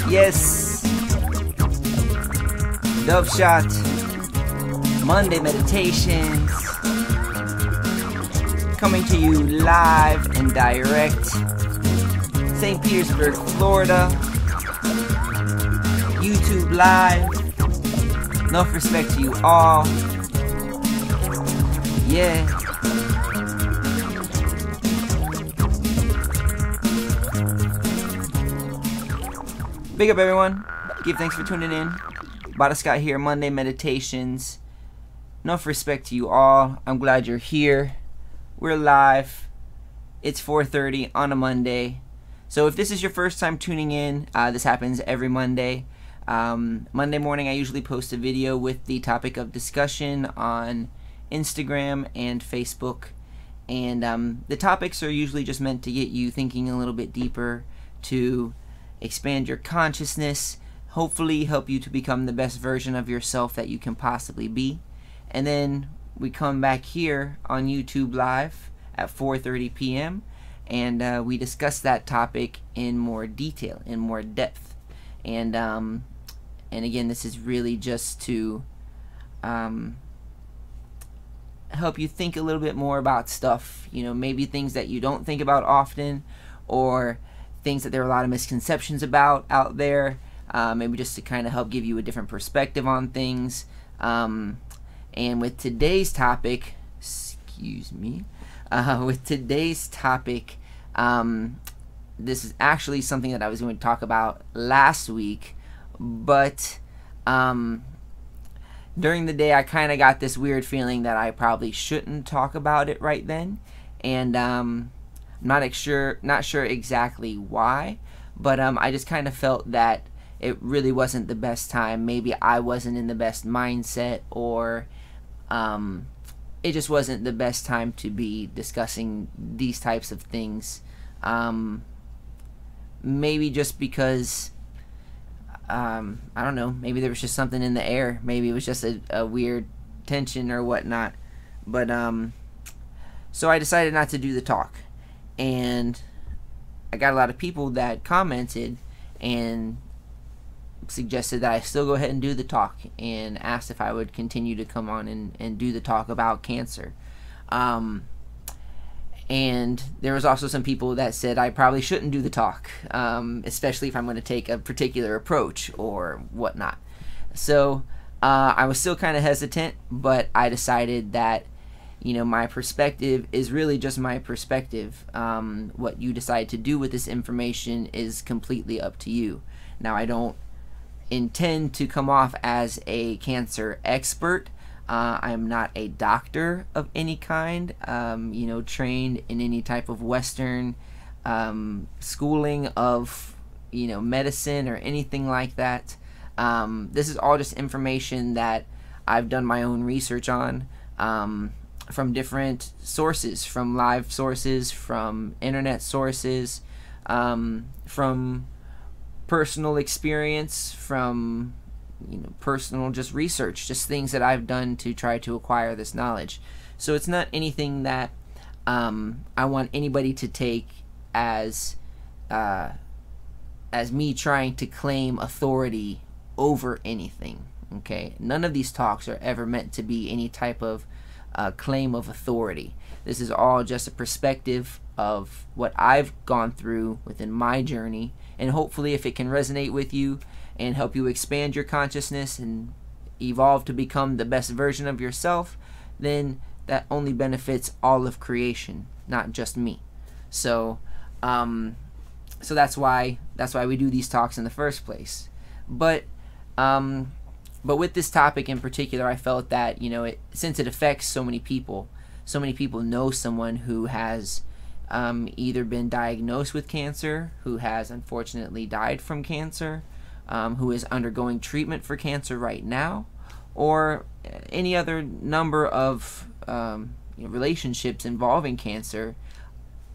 Yes, Dove Shot, Monday Meditations, coming to you live and direct, St. Petersburg, Florida, YouTube Live, enough respect to you all, yeah. Big up everyone, give thanks for tuning in. Badda Skat here, Monday Meditations. Enough respect to you all. I'm glad you're here. We're live. It's 4:30 on a Monday. So if this is your first time tuning in, this happens every Monday. Monday morning I usually post a video with the topic of discussion on Instagram and Facebook. And the topics are usually just meant to get you thinking a little bit deeper, to expand your consciousness, hopefully help you to become the best version of yourself that you can possibly be. And then we come back here on YouTube Live at 4:30 p.m. and we discuss that topic in more detail, in more depth. And again, this is really just to help you think a little bit more about stuff, you know, maybe things that you don't think about often, or things that there are a lot of misconceptions about out there, maybe just to kind of help give you a different perspective on things. And with today's topic, with today's topic, this is actually something that I was going to talk about last week, but during the day I kind of got this weird feeling that I probably shouldn't talk about it right then, and not sure exactly why, but I just kind of felt that it really wasn't the best time. Maybe I wasn't in the best mindset, or it just wasn't the best time to be discussing these types of things. Maybe just because I don't know, maybe there was just something in the air. Maybe it was just a weird tension or whatnot. But so I decided not to do the talk. And I got a lot of people that commented and suggested that I still go ahead and do the talk, and asked if I would continue to come on and do the talk about cancer. And there was also some people that said I probably shouldn't do the talk, especially if I'm going to take a particular approach or whatnot. So I was still kind of hesitant, but I decided that, you know, my perspective is really just my perspective. What you decide to do with this information is completely up to you. Now, I don't intend to come off as a cancer expert. I am not a doctor of any kind, you know, trained in any type of Western schooling of, you know, medicine or anything like that. This is all just information that I've done my own research on, from different sources, from live sources, from internet sources, from personal experience, from, you know, personal just research, just things that I've done to try to acquire this knowledge. So it's not anything that I want anybody to take as me trying to claim authority over anything. Okay, none of these talks are ever meant to be any type of claim of authority. This is all just a perspective of what I've gone through within my journey, and hopefully if it can resonate with you and help you expand your consciousness and evolve to become the best version of yourself, then that only benefits all of creation, not just me. So so that's why we do these talks in the first place. But with this topic in particular, I felt that, you know, since it affects so many people know someone who has either been diagnosed with cancer, who has unfortunately died from cancer, who is undergoing treatment for cancer right now, or any other number of relationships involving cancer.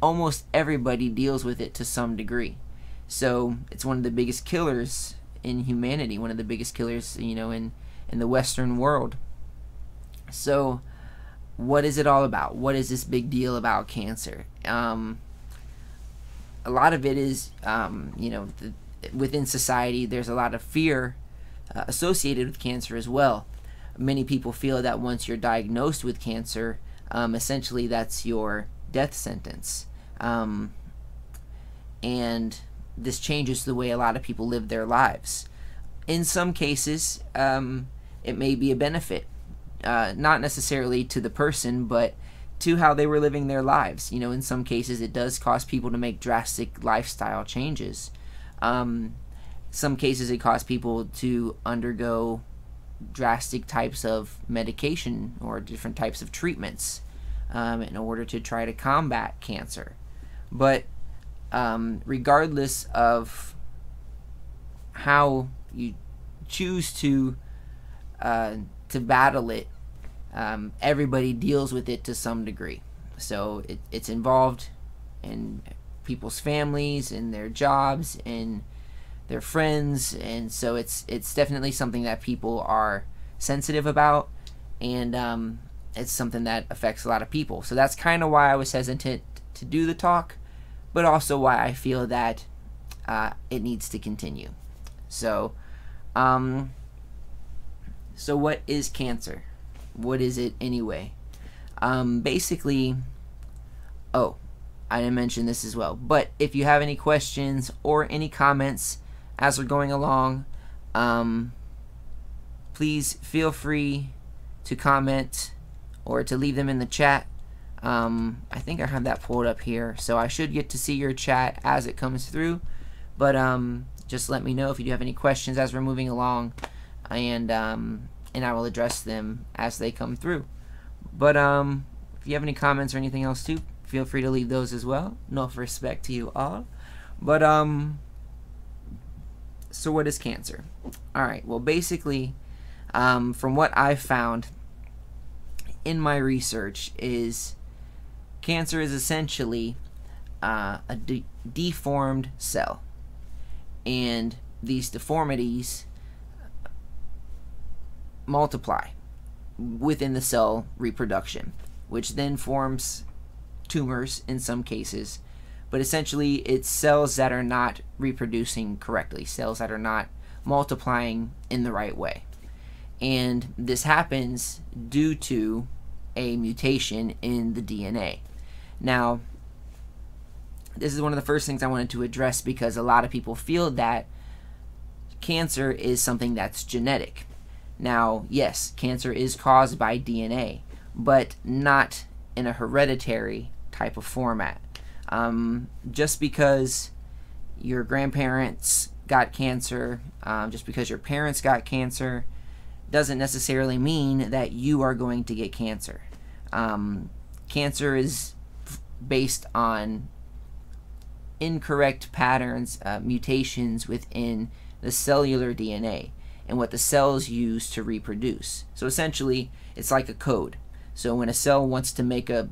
Almost everybody deals with it to some degree. So it's one of the biggest killers in humanity, one of the biggest killers, you know, in the Western world. So what is it all about? What is this big deal about cancer? A lot of it is, within society, there's a lot of fear associated with cancer as well. Many people feel that once you're diagnosed with cancer, essentially that's your death sentence. And this changes the way a lot of people live their lives. In some cases, it may be a benefit, not necessarily to the person, but to how they were living their lives. In some cases, it does cause people to make drastic lifestyle changes. Some cases, it causes people to undergo drastic types of medication or different types of treatments in order to try to combat cancer. But regardless of how you choose to battle it, everybody deals with it to some degree. So it's involved in people's families and their jobs and their friends, and so it's definitely something that people are sensitive about, and it's something that affects a lot of people. So that's kind of why I was hesitant to do the talk, but also why I feel that it needs to continue. So what is cancer? What is it anyway? Basically, I didn't mention this as well, but if you have any questions or any comments as we're going along, please feel free to comment or to leave them in the chat. I think I have that pulled up here, so I should get to see your chat as it comes through, but just let me know if you do have any questions as we're moving along, and I will address them as they come through. But if you have any comments or anything else too, feel free to leave those as well. Enough respect to you all. But so what is cancer? Alright, well basically, from what I've found in my research, is cancer is essentially a deformed cell. And these deformities multiply within the cell reproduction, which then forms tumors in some cases. But essentially, it's cells that are not reproducing correctly, cells that are not multiplying in the right way. And this happens due to a mutation in the DNA. Now, this is one of the first things I wanted to address, because a lot of people feel that cancer is something that's genetic. Now, yes, cancer is caused by DNA, but not in a hereditary type of format. Just because your grandparents got cancer, just because your parents got cancer, doesn't necessarily mean that you are going to get cancer. Cancer is based on incorrect patterns, mutations within the cellular DNA and what the cells use to reproduce. So essentially, it's like a code. So when a cell wants to make a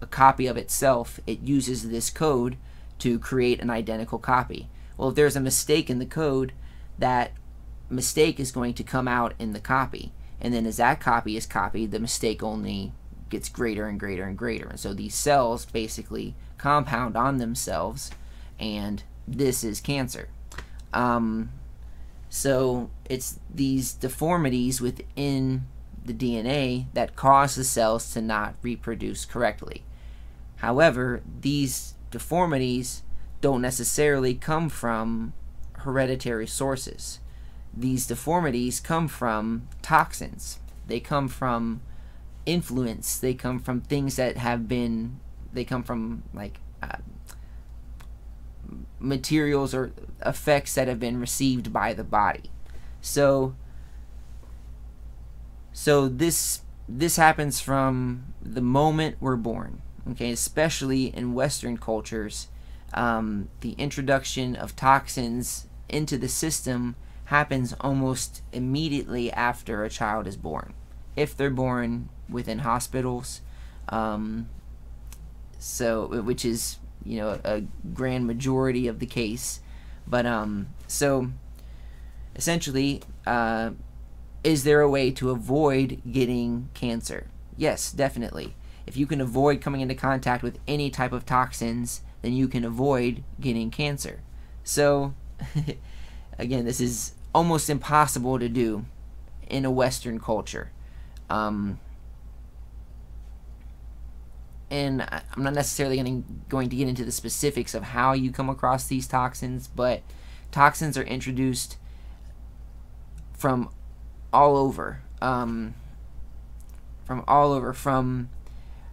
copy of itself, it uses this code to create an identical copy. Well, if there's a mistake in the code, that mistake is going to come out in the copy. And then as that copy is copied, the mistake only gets greater and greater and greater. And so these cells basically compound on themselves, and this is cancer. So it's these deformities within the DNA that cause the cells to not reproduce correctly. However, these deformities don't necessarily come from hereditary sources. These deformities come from toxins. They come from influence. They come from things that have been, they come from like materials or effects that have been received by the body. So this happens from the moment we're born, okay? Especially in Western cultures, the introduction of toxins into the system happens almost immediately after a child is born, if they're born within hospitals. Which is, a grand majority of the case. But so essentially, is there a way to avoid getting cancer? Yes, definitely. If you can avoid coming into contact with any type of toxins, then you can avoid getting cancer. So, again, this is almost impossible to do in a Western culture. And I'm not necessarily going to get into the specifics of how you come across these toxins, but toxins are introduced from all over.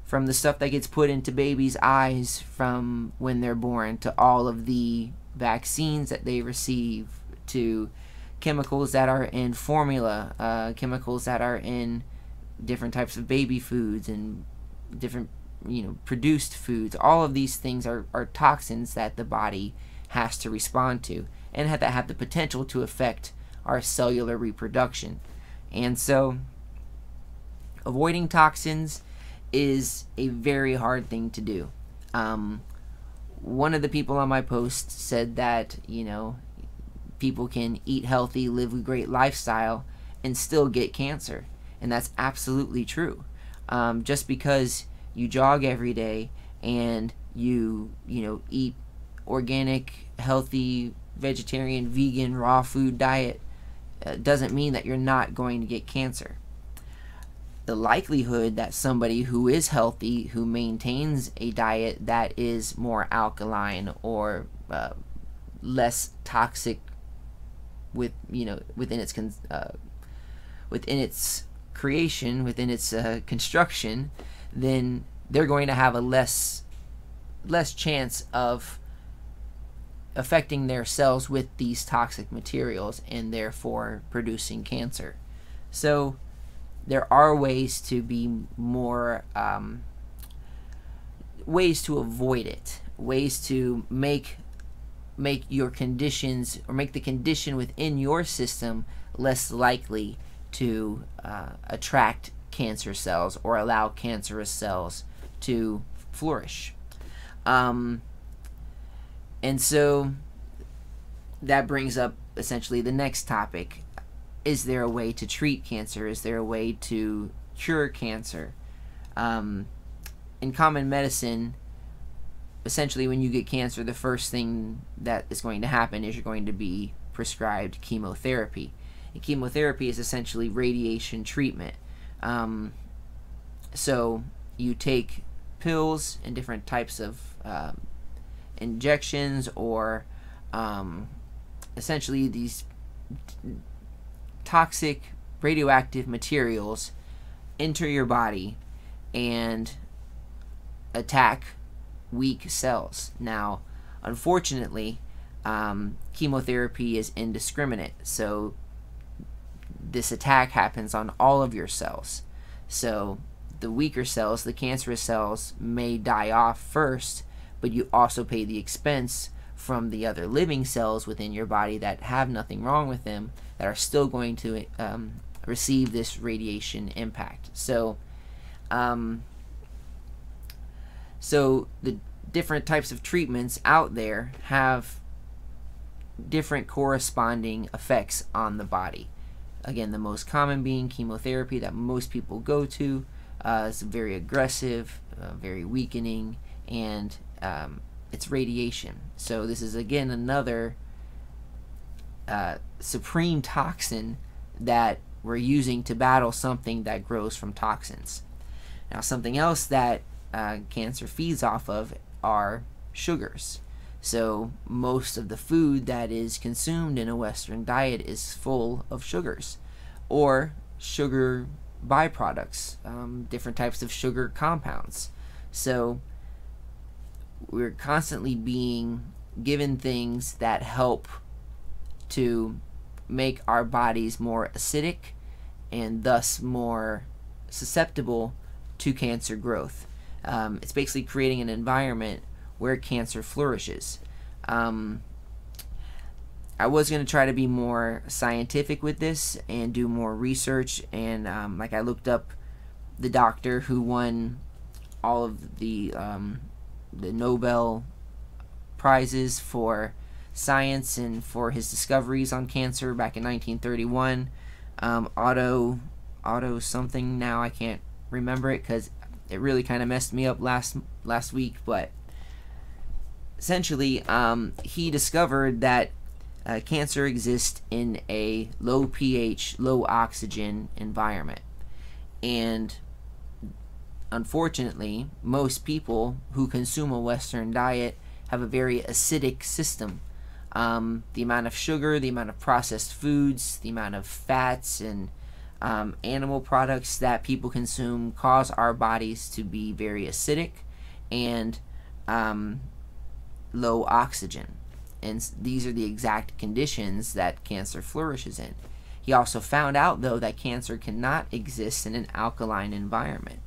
From the stuff that gets put into babies' eyes from when they're born, to all of the vaccines that they receive, to chemicals that are in formula, chemicals that are in different types of baby foods and different produced foods. All of these things are toxins that the body has to respond to, and that have the potential to affect our cellular reproduction. And so avoiding toxins is a very hard thing to do. One of the people on my post said that people can eat healthy, live a great lifestyle, and still get cancer, and that's absolutely true. Just because you jog every day and you eat organic, healthy, vegetarian, vegan, raw food diet doesn't mean that you're not going to get cancer. The likelihood that somebody who is healthy, who maintains a diet that is more alkaline or less toxic within its creation, within its construction, then they're going to have a less chance of affecting their cells with these toxic materials and therefore producing cancer. So there are ways to be more ways to avoid it, ways to make your conditions, or make the condition within your system less likely to attract cancer cells or allow cancerous cells to flourish. And so that brings up essentially the next topic. Is there a way to treat cancer? Is there a way to cure cancer? In common medicine, essentially when you get cancer, the first thing that is going to happen is you're going to be prescribed chemotherapy. And chemotherapy is essentially radiation treatment. So you take pills and different types of injections, or essentially these toxic radioactive materials enter your body and attack weak cells. Now, unfortunately, chemotherapy is indiscriminate, so this attack happens on all of your cells. So the weaker cells, the cancerous cells, may die off first, but you also pay the expense from the other living cells within your body that have nothing wrong with them, that are still going to receive this radiation impact. So the different types of treatments out there have different corresponding effects on the body. Again, the most common being chemotherapy that most people go to. It's very aggressive, very weakening, and it's radiation. So this is again another supreme toxin that we're using to battle something that grows from toxins. Now, something else that cancer feeds off of are sugars. So most of the food that is consumed in a Western diet is full of sugars, or sugar byproducts, different types of sugar compounds. So we're constantly being given things that help to make our bodies more acidic and thus more susceptible to cancer growth. It's basically creating an environment where cancer flourishes. I was going to try to be more scientific with this and do more research, and I looked up the doctor who won all of the Nobel prizes for science and for his discoveries on cancer back in 1931. Otto something, now I can't remember it because it really kind of messed me up last week. But essentially, he discovered that cancer exists in a low pH, low oxygen environment. And unfortunately, most people who consume a Western diet have a very acidic system. The amount of sugar, the amount of processed foods, the amount of fats and animal products that people consume cause our bodies to be very acidic and low oxygen. And these are the exact conditions that cancer flourishes in. He also found out, though, that cancer cannot exist in an alkaline environment.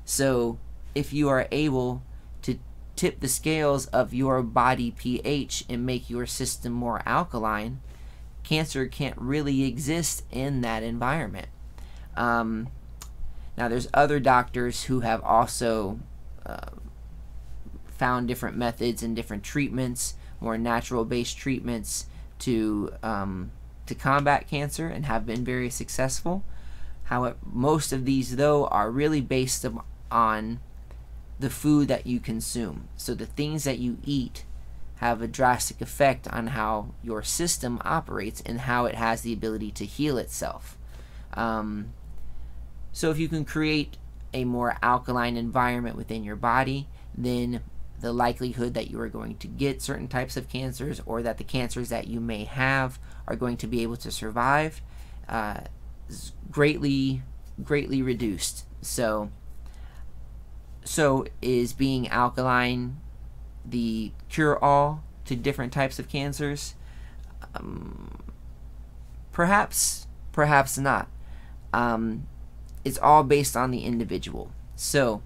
So if you are able to tip the scales of your body pH and make your system more alkaline, cancer can't really exist in that environment. Now, there's other doctors who have also found different methods and different treatments, more natural-based treatments to combat cancer, and have been very successful. However, most of these, though, are really based on the food that you consume. So the things that you eat have a drastic effect on how your system operates and how it has the ability to heal itself. So if you can create a more alkaline environment within your body, then the likelihood that you are going to get certain types of cancers, or that the cancers that you may have are going to be able to survive, is greatly reduced. So is being alkaline the cure-all to different types of cancers? Perhaps not. It's all based on the individual. So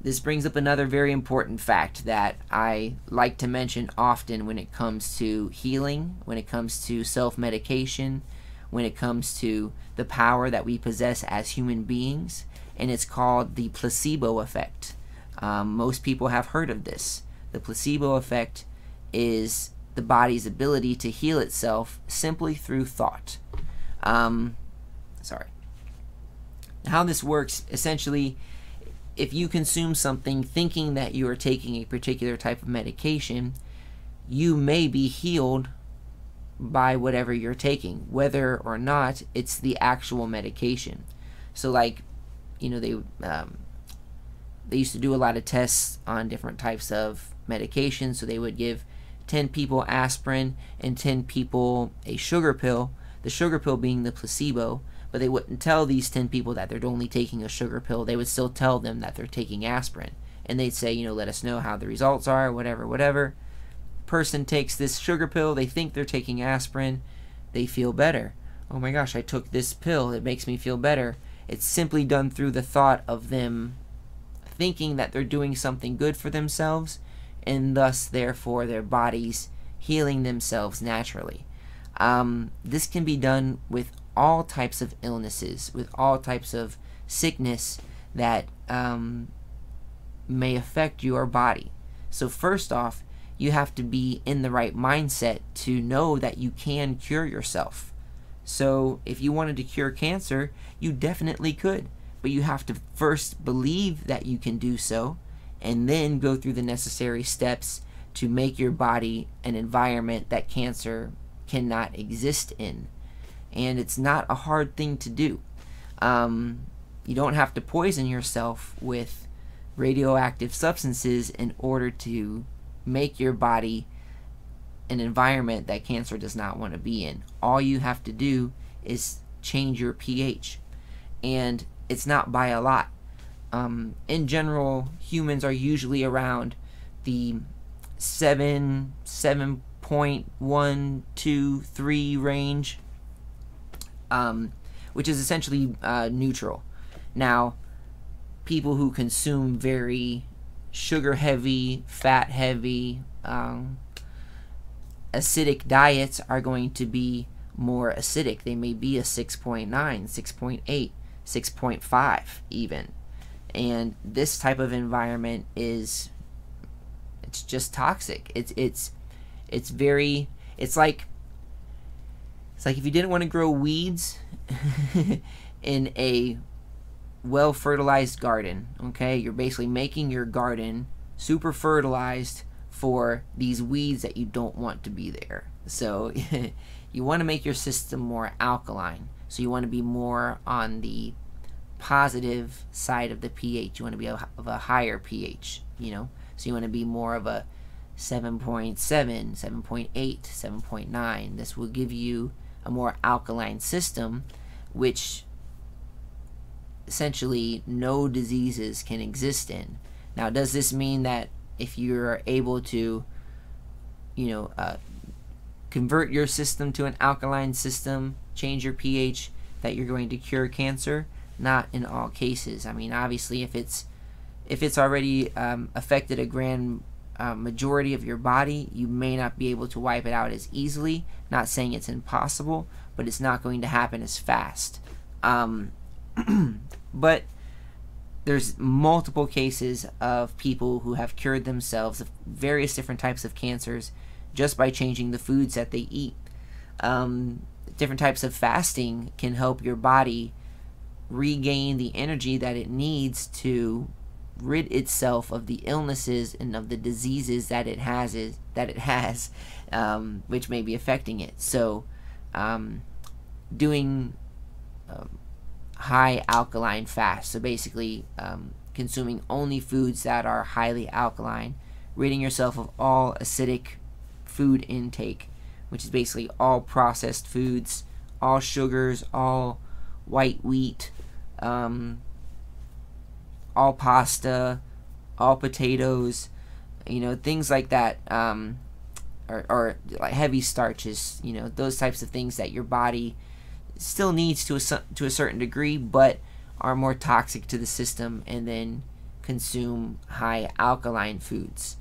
this brings up another very important fact that I like to mention often when it comes to healing, when it comes to self-medication, when it comes to the power that we possess as human beings, and it's called the placebo effect. Most people have heard of this. The placebo effect is the body's ability to heal itself simply through thought. How this works, essentially, if you consume something thinking that you are taking a particular type of medication, you may be healed by whatever you're taking, whether or not it's the actual medication. So, like, you know, they used to do a lot of tests on different types of medications. So they would give 10 people aspirin and 10 people a sugar pill, the sugar pill being the placebo. But they wouldn't tell these 10 people that they're only taking a sugar pill. They would still tell them that they're taking aspirin. And they'd say, you know, let us know how the results are, whatever. Person takes this sugar pill. They think they're taking aspirin. They feel better. Oh my gosh, I took this pill. It makes me feel better. It's simply done through the thought of them thinking that they're doing something good for themselves, and thus, therefore, their bodies healing themselves naturally. This can be done with all types of illnesses, with all types of sickness that may affect your body. So first off, you have to be in the right mindset to know that you can cure yourself. So if you wanted to cure cancer, you definitely could, but you have to first believe that you can do so, and then go through the necessary steps to make your body an environment that cancer cannot exist in. And it's not a hard thing to do. You don't have to poison yourself with radioactive substances in order to make your body an environment that cancer does not want to be in. All you have to do is change your pH. And it's not by a lot. In general, humans are usually around the 7.123 range, which is essentially neutral. Now, people who consume very sugar-heavy, fat-heavy, acidic diets are going to be more acidic. They may be a 6.9, 6.8, 6.5 even. And this type of environment it's just toxic. It's like if you didn't want to grow weeds in a well fertilized garden. Okay, you're basically making your garden super fertilized for these weeds that you don't want to be there. So you want to make your system more alkaline. So you want to be more on the positive side of the pH. You want to be of a higher pH, you know. So you want to be more of a 7.7, 7.8, 7.9. This will give you a more alkaline system, which essentially no diseases can exist in. Now, does this mean that if you're able to, convert your system to an alkaline system, change your pH, that you're going to cure cancer? Not in all cases. I mean, obviously, if it's already affected a grand majority of your body, you may not be able to wipe it out as easily. Not saying it's impossible, but it's not going to happen as fast. But there's multiple cases of people who have cured themselves of various different types of cancers just by changing the foods that they eat. Different types of fasting can help your body regain the energy that it needs to rid itself of the illnesses and of the diseases that it has, which may be affecting it. So doing high alkaline fast, so basically consuming only foods that are highly alkaline, ridding yourself of all acidic food intake, which is basically all processed foods, all sugars, all white wheat, all pasta, all potatoes, things like that, or like heavy starches, those types of things that your body still needs to a certain degree, but are more toxic to the system, and then consume high alkaline foods.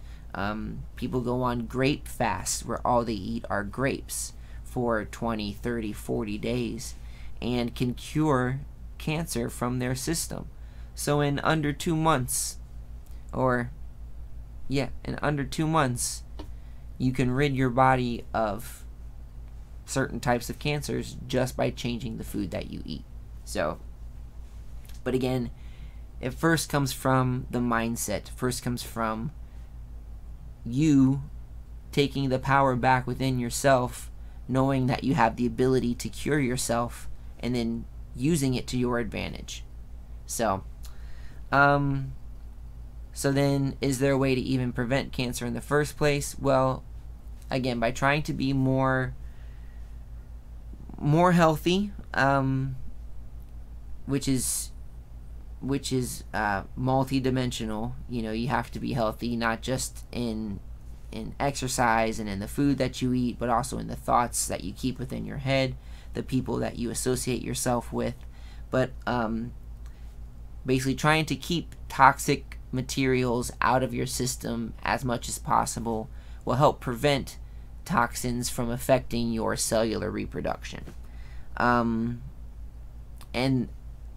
People go on grape fasts where all they eat are grapes for 20, 30, 40 days and can cure cancer from their system. So in under 2 months, you can rid your body of certain types of cancers just by changing the food that you eat. So, but again, it first comes from the mindset. First comes from you taking the power back within yourself, knowing that you have the ability to cure yourself, and then using it to your advantage. So then is there a way to even prevent cancer in the first place? Well, again, by trying to be more healthy, which is multi-dimensional. You have to be healthy, not just in exercise and in the food that you eat, but also in the thoughts that you keep within your head, the people that you associate yourself with. But basically trying to keep toxic materials out of your system as much as possible will help prevent toxins from affecting your cellular reproduction. And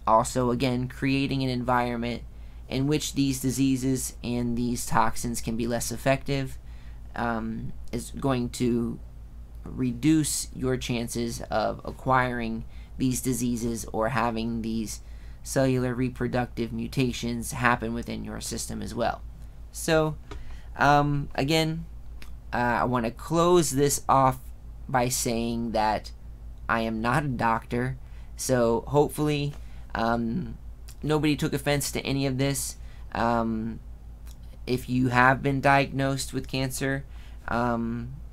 also, again, creating an environment in which these diseases and these toxins can be less effective is going to reduce your chances of acquiring these diseases or having these cellular reproductive mutations happen within your system as well. So, again, I want to close this off by saying that I am not a doctor, so hopefully nobody took offense to any of this. If you have been diagnosed with cancer,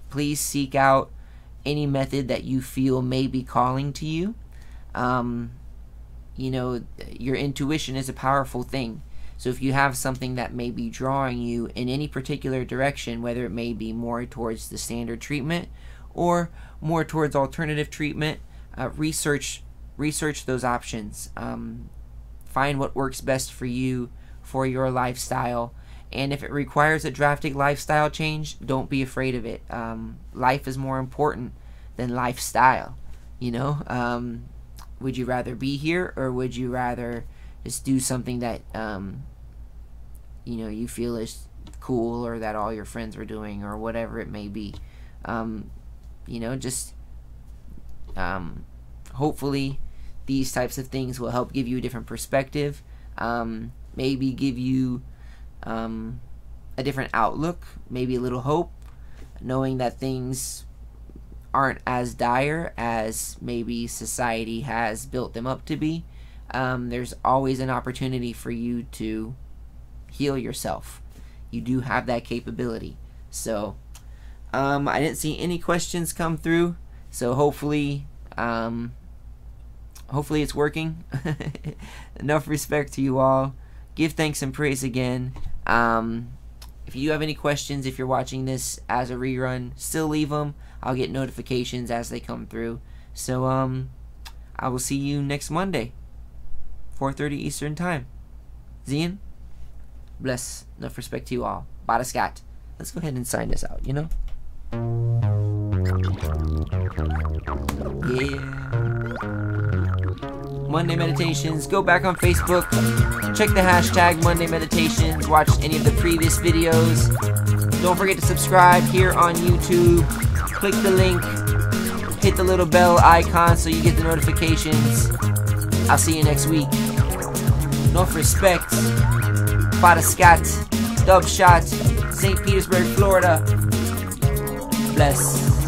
please seek out any method that you feel may be calling to you. Your intuition is a powerful thing. So if you have something that may be drawing you in any particular direction, whether it may be more towards the standard treatment or more towards alternative treatment, research those options. Find what works best for you, for your lifestyle. And if it requires a drastic lifestyle change, don't be afraid of it. Life is more important than lifestyle. Would you rather be here, or would you rather just do something that you feel is cool, or that all your friends are doing, or whatever it may be? Hopefully these types of things will help give you a different perspective, maybe give you a different outlook, maybe a little hope, knowing that things aren't as dire as maybe society has built them up to be. There's always an opportunity for you to heal yourself. You do have that capability. So I didn't see any questions come through, so hopefully it's working. Enough respect to you all. Give thanks and praise again. If you have any questions, if you're watching this as a rerun, still leave them. I'll get notifications as they come through. So I will see you next Monday, 4:30 Eastern Time. Zian, bless. Enough respect to you all. Badda Skat. Let's go ahead and sign this out, you know? Yeah. Monday Meditations. Go back on Facebook. Check the hashtag Monday Meditations. Watch any of the previous videos. Don't forget to subscribe here on YouTube. Click the link. Hit the little bell icon so you get the notifications. I'll see you next week. Enough respect. Badda Skat. Dub Shot. St. Petersburg, Florida. Bless.